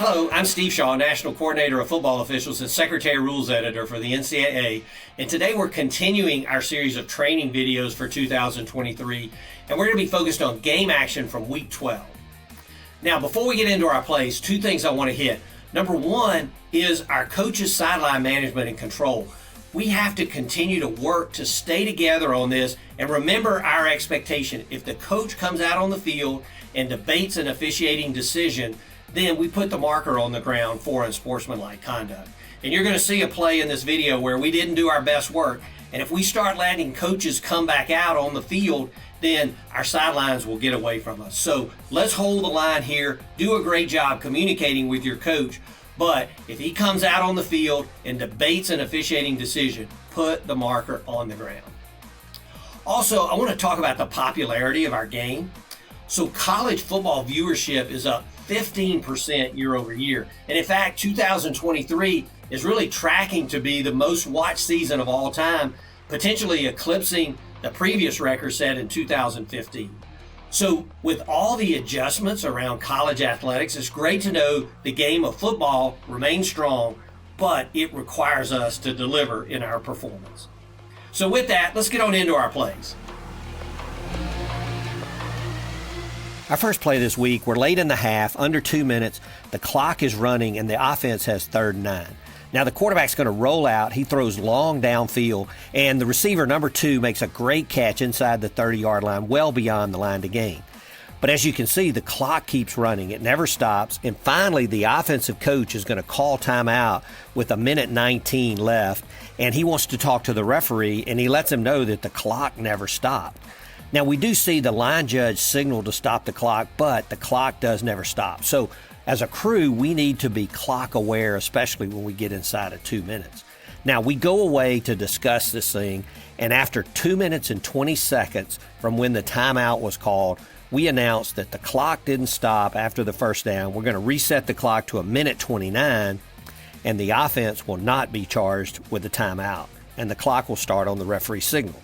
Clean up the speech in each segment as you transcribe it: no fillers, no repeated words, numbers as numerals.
Hello, I'm Steve Shaw, National Coordinator of Football Officials and Secretary Rules Editor for the NCAA, and today we're continuing our series of training videos for 2023, and we're going to be focused on game action from Week 12. Now, before we get into our plays, two things I want to hit. Number one is our coaches' sideline management and control. We have to continue to work to stay together on this and remember our expectation. If the coach comes out on the field and debates an officiating decision, then we put the marker on the ground for unsportsmanlike conduct. And you're going to see a play in this video where we didn't do our best work. And if we start letting coaches come back out on the field, then our sidelines will get away from us. So let's hold the line here. Do a great job communicating with your coach. But if he comes out on the field and debates an officiating decision, put the marker on the ground. Also, I want to talk about the popularity of our game. So college football viewership is up 15% year over year. And in fact, 2023 is really tracking to be the most watched season of all time, potentially eclipsing the previous record set in 2015. So with all the adjustments around college athletics, it's great to know the game of football remains strong, but it requires us to deliver in our performance. So with that, let's get on into our plays. Our first play this week, we're late in the half, under 2 minutes. The clock is running, and the offense has 3rd and 9. Now, the quarterback's going to roll out. He throws long downfield, and the receiver, number 2, makes a great catch inside the 30-yard line, well beyond the line to gain. But as you can see, the clock keeps running. It never stops. And finally, the offensive coach is going to call timeout with 1:19 left, and he wants to talk to the referee, and he lets him know that the clock never stopped. Now, we do see the line judge signal to stop the clock, but the clock does never stop. So, as a crew, we need to be clock aware, especially when we get inside of 2 minutes. Now, we go away to discuss this thing, and after 2 minutes and 20 seconds from when the timeout was called, we announced that the clock didn't stop after the first down. We're going to reset the clock to 1:29, and the offense will not be charged with the timeout, and the clock will start on the referee signal.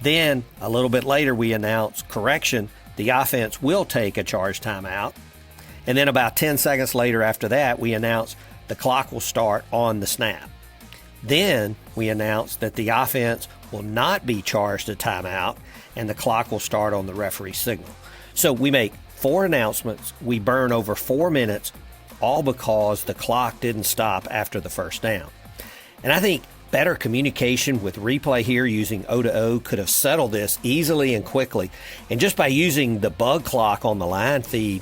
Then, a little bit later, we announced, correction, the offense will take a charged timeout. And then about 10 seconds later after that, we announced the clock will start on the snap. Then, we announced that the offense will not be charged a timeout, and the clock will start on the referee signal. So we make 4 announcements. We burn over 4 minutes, all because the clock didn't stop after the first down. And I think better communication with replay here using O2O could have settled this easily and quickly. And just by using the bug clock on the line feed,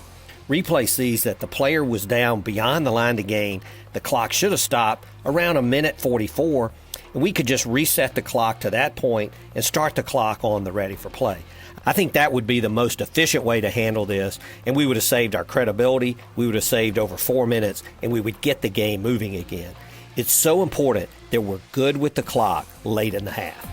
replay sees that the player was down beyond the line to gain. The clock should have stopped around 1:44, and we could just reset the clock to that point and start the clock on the ready for play. I think that would be the most efficient way to handle this, and we would have saved our credibility, we would have saved over 4 minutes, and we would get the game moving again. It's so important that we're good with the clock late in the half.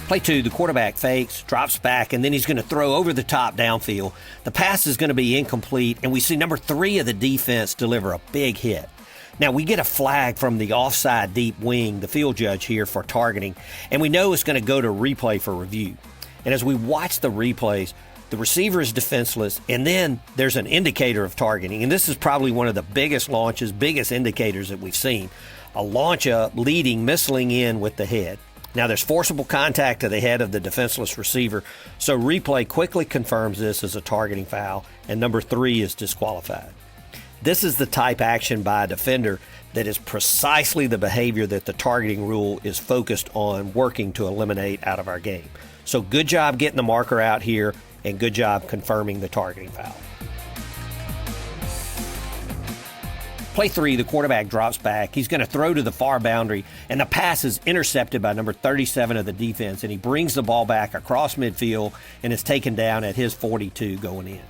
Play 2, the quarterback fakes, drops back, and then he's going to throw over the top downfield. The pass is going to be incomplete, and we see number 3 of the defense deliver a big hit. Now, we get a flag from the offside deep wing, the field judge here, for targeting, and we know it's going to go to replay for review. And as we watch the replays, the receiver is defenseless, and then there's an indicator of targeting. And this is probably one of the biggest launches, biggest indicators that we've seen. A launch up, leading, missling in with the head. Now, there's forcible contact to the head of the defenseless receiver, so replay quickly confirms this as a targeting foul, and number 3 is disqualified. This is the type action by a defender that is precisely the behavior that the targeting rule is focused on working to eliminate out of our game. So good job getting the marker out here, and good job confirming the targeting foul. Play 3, the quarterback drops back. He's going to throw to the far boundary, and the pass is intercepted by number 37 of the defense, and he brings the ball back across midfield and is taken down at his 42 going in.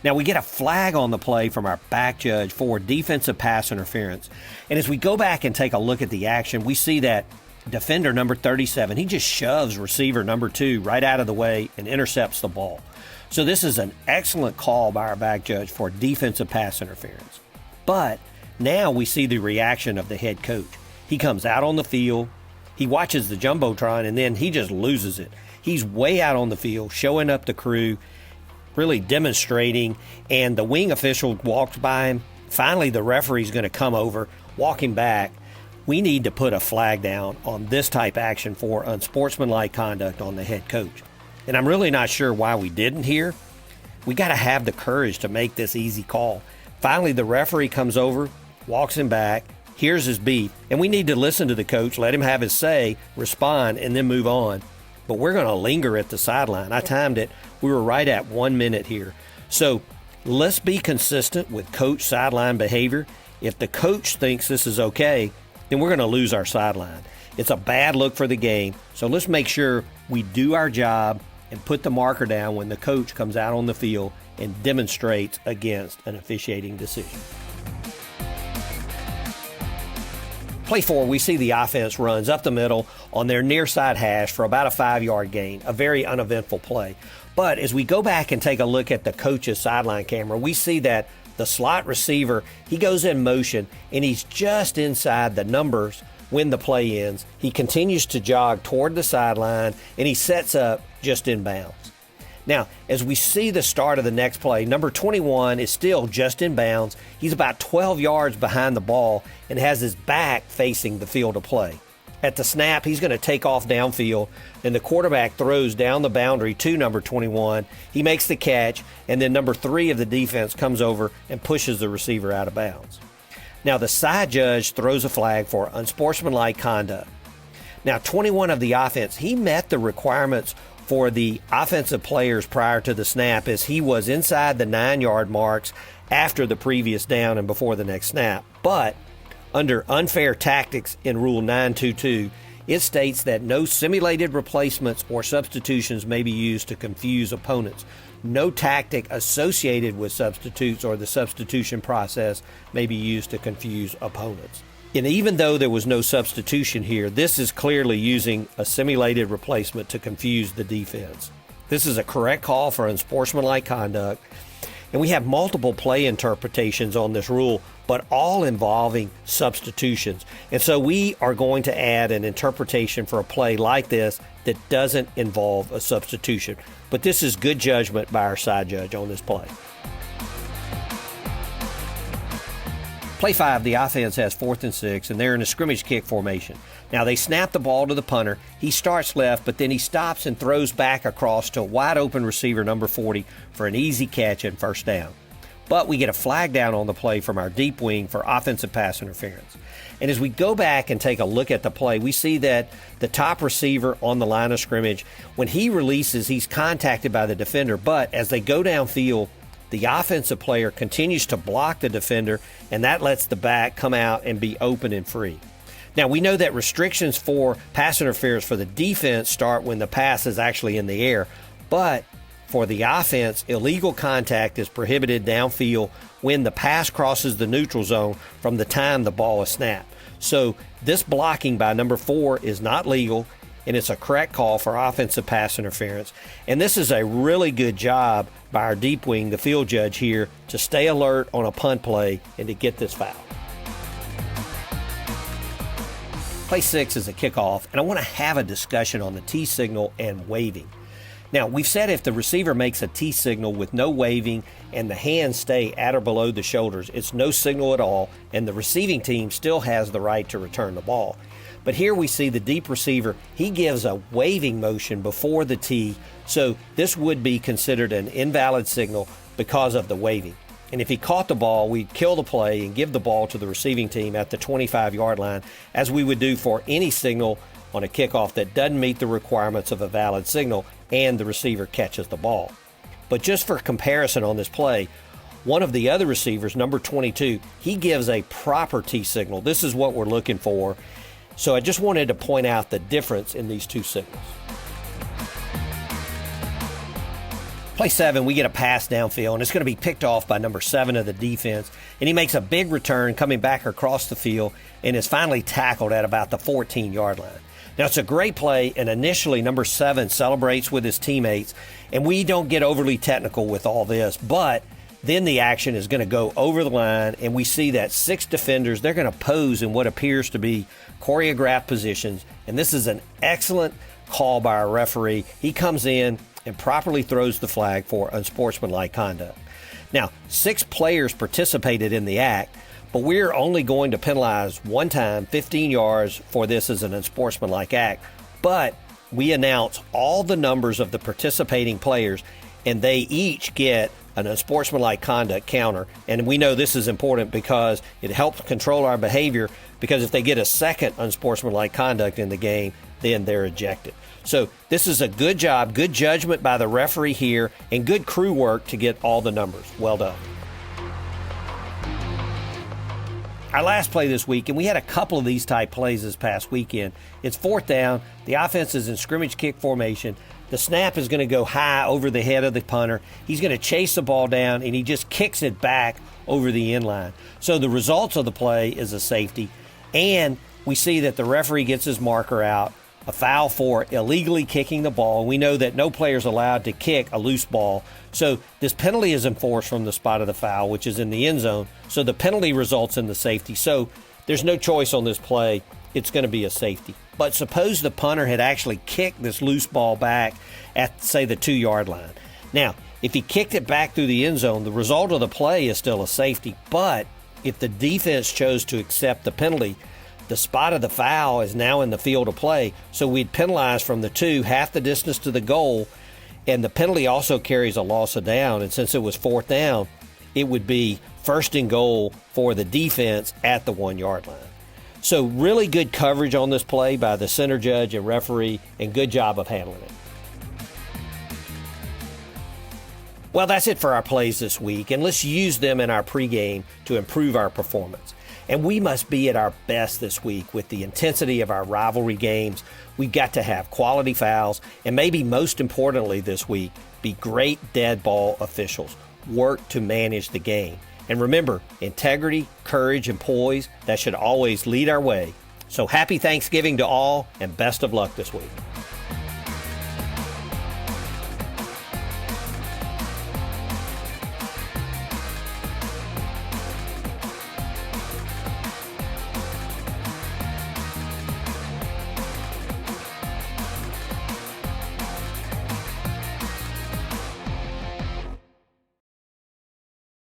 Now, we get a flag on the play from our back judge for defensive pass interference, and as we go back and take a look at the action, we see that defender number 37, he just shoves receiver number 2 right out of the way and intercepts the ball. So this is an excellent call by our back judge for defensive pass interference. But now we see the reaction of the head coach. He comes out on the field, he watches the Jumbotron, and then he just loses it. He's way out on the field, showing up the crew, really demonstrating, and the wing official walks by him. Finally, the referee's going to come over, walking back. We need to put a flag down on this type action for unsportsmanlike conduct on the head coach. And I'm really not sure why we didn't here. We got to have the courage to make this easy call. Finally, the referee comes over, walks him back, hears his beat, and we need to listen to the coach, let him have his say, respond, and then move on. But we're going to linger at the sideline. I timed it. We were right at 1 minute here. So let's be consistent with coach sideline behavior. If the coach thinks this is okay, then we're going to lose our sideline. It's a bad look for the game. So let's make sure we do our job and put the marker down when the coach comes out on the field and demonstrates against an officiating decision. Play 4, we see the offense runs up the middle on their near side hash for about a 5-yard gain, a very uneventful play. But as we go back and take a look at the coach's sideline camera, we see that the slot receiver, he goes in motion and he's just inside the numbers when the play ends. He continues to jog toward the sideline and he sets up just in bounds. Now, as we see the start of the next play, number 21 is still just in bounds. He's about 12 yards behind the ball and has his back facing the field of play. At the snap, he's going to take off downfield, and the quarterback throws down the boundary to number 21. He makes the catch, and then number 3 of the defense comes over and pushes the receiver out of bounds. Now, the side judge throws a flag for unsportsmanlike conduct. Now, 21 of the offense, he met the requirements for the offensive players prior to the snap as he was inside the 9-yard marks after the previous down and before the next snap. But under unfair tactics in Rule 922, it states that no simulated replacements or substitutions may be used to confuse opponents. No tactic associated with substitutes or the substitution process may be used to confuse opponents. And even though there was no substitution here, this is clearly using a simulated replacement to confuse the defense. This is a correct call for unsportsmanlike conduct. And we have multiple play interpretations on this rule, but all involving substitutions. And so we are going to add an interpretation for a play like this that doesn't involve a substitution. But this is good judgment by our side judge on this play. Play 5, the offense has 4th and 6, and they're in a scrimmage kick formation. Now, they snap the ball to the punter. He starts left, but then he stops and throws back across to a wide-open receiver, number 40, for an easy catch and first down. But we get a flag down on the play from our deep wing for offensive pass interference. And as we go back and take a look at the play, we see that the top receiver on the line of scrimmage, when he releases, he's contacted by the defender, but as they go downfield, the offensive player continues to block the defender, and that lets the back come out and be open and free. Now, we know that restrictions for pass interference for the defense start when the pass is actually in the air, but for the offense, illegal contact is prohibited downfield when the pass crosses the neutral zone from the time the ball is snapped. So this blocking by number 4 is not legal, and it's a correct call for offensive pass interference. And this is a really good job by our deep wing, the field judge here, to stay alert on a punt play and to get this foul. Play 6 is a kickoff, and I want to have a discussion on the T signal and waving. Now, we've said if the receiver makes a T signal with no waving and the hands stay at or below the shoulders, it's no signal at all, and the receiving team still has the right to return the ball. But here we see the deep receiver, he gives a waving motion before the T, so this would be considered an invalid signal because of the waving. And if he caught the ball, we'd kill the play and give the ball to the receiving team at the 25-yard line, as we would do for any signal on a kickoff that doesn't meet the requirements of a valid signal and the receiver catches the ball. But just for comparison on this play, one of the other receivers, number 22, he gives a proper T signal. This is what we're looking for. So I just wanted to point out the difference in these two signals. Play 7, we get a pass downfield, and it's going to be picked off by number 7 of the defense. And he makes a big return coming back across the field and is finally tackled at about the 14-yard line. Now, it's a great play, and initially number 7 celebrates with his teammates, and we don't get overly technical with all this, but then the action is going to go over the line, and we see that 6 defenders, they're going to pose in what appears to be choreographed positions, and this is an excellent call by our referee. He comes in, and properly throws the flag for unsportsmanlike conduct. Now, 6 players participated in the act, but we're only going to penalize one time, 15 yards, for this as an unsportsmanlike act. But we announce all the numbers of the participating players, and they each get an unsportsmanlike conduct counter. And we know this is important because it helps control our behavior, because if they get a second unsportsmanlike conduct in the game, then they're ejected. So this is a good job, good judgment by the referee here, and good crew work to get all the numbers. Well done. Our last play this week, and we had a couple of these type plays this past weekend. It's 4th down. The offense is in scrimmage kick formation. The snap is going to go high over the head of the punter. He's going to chase the ball down, and he just kicks it back over the end line. So the results of the play is a safety, and we see that the referee gets his marker out, a foul for illegally kicking the ball. We know that no player is allowed to kick a loose ball. So this penalty is enforced from the spot of the foul, which is in the end zone. So the penalty results in the safety. So there's no choice on this play. It's going to be a safety. But suppose the punter had actually kicked this loose ball back at, say, the 2-yard line. Now, if he kicked it back through the end zone, the result of the play is still a safety. But if the defense chose to accept the penalty, the spot of the foul is now in the field of play, so we'd penalize from the 2 half the distance to the goal, and the penalty also carries a loss of down, and since it was 4th down, it would be 1st and goal for the defense at the 1-yard line. So really good coverage on this play by the center judge and referee, and good job of handling it. Well, that's it for our plays this week, and let's use them in our pregame to improve our performance. And we must be at our best this week with the intensity of our rivalry games. We've got to have quality fouls, and maybe most importantly this week, be great dead ball officials. Work to manage the game. And remember, integrity, courage, and poise, that should always lead our way. So happy Thanksgiving to all, and best of luck this week.